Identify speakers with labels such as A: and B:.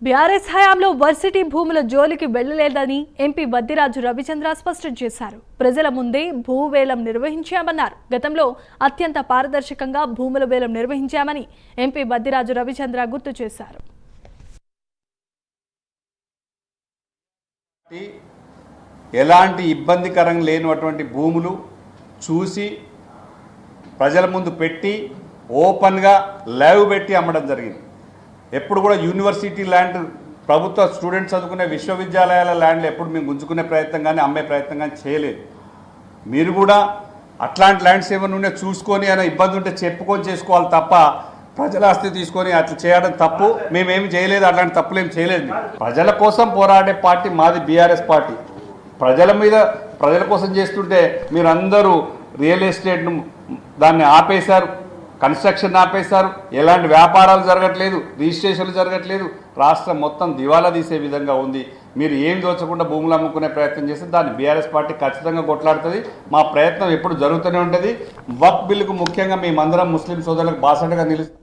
A: BRS హయాంలో varsity భూముల జోలికి వెళ్లలేదని ఎంపీ బద్దిరాజు రవిచంద్ర స్పష్టం చేశారు. ప్రజల ముందే భూవేలం నిర్వహించామన్నారు. గతంలో అత్యంత పారదర్శకంగా భూముల వేలం నిర్వహించామని ఎంపీ బద్దిరాజు రవిచంద్ర గుర్తు చేశారు.
B: ఎలాంటి ఇబ్బందికరం లేనటువంటి భూములు చూసి ప్రజల ముందు పెట్టి ఓపెన్గా లైవ్ పెట్టి అమ్మడం జరిగింది. ఎప్పుడు కూడా యూనివర్సిటీ ల్యాండ్, ప్రభుత్వ స్టూడెంట్స్ చదువుకునే విశ్వవిద్యాలయాల ల్యాండ్లు ఎప్పుడు మేము గుంజుకునే ప్రయత్నం కానీ అమ్మే ప్రయత్నం కానీ చేయలేదు. మీరు కూడా అట్లాంటి ల్యాండ్స్ ఏమైనా ఉంటే చూసుకొని అయినా ఇబ్బంది ఉంటే చెప్పుకొని చేసుకోవాలి తప్ప ప్రజల ఆస్తి తీసుకొని అట్లా చేయడం తప్పు. మేమేమి చేయలేదు, అట్లాంటి తప్పులు ఏమి చేయలేదు. ప్రజల కోసం పోరాడే పార్టీ మాది బీఆర్ఎస్ పార్టీ. ప్రజల కోసం చేస్తుంటే మీరందరూ రియల్ ఎస్టేట్ను దాన్ని ఆపేశారు, కన్స్ట్రక్షన్ ఆపేశారు, ఎలాంటి వ్యాపారాలు జరగట్లేదు, రిజిస్ట్రేషన్లు జరగట్లేదు, రాష్ట్రం మొత్తం దివాలా తీసే విధంగా ఉంది. మీరు ఏం దోచకుండా భూములు అమ్ముకునే ప్రయత్నం చేస్తే దాన్ని బీఆర్ఎస్ పార్టీ ఖచ్చితంగా కొట్లాడుతుంది. మా ప్రయత్నం ఎప్పుడు జరుగుతూనే ఉంటుంది. వక్ఫ్ బిల్లుకు ముఖ్యంగా మేమందరం ముస్లిం సోదరులకు బాసటగా నిలుస్తాం.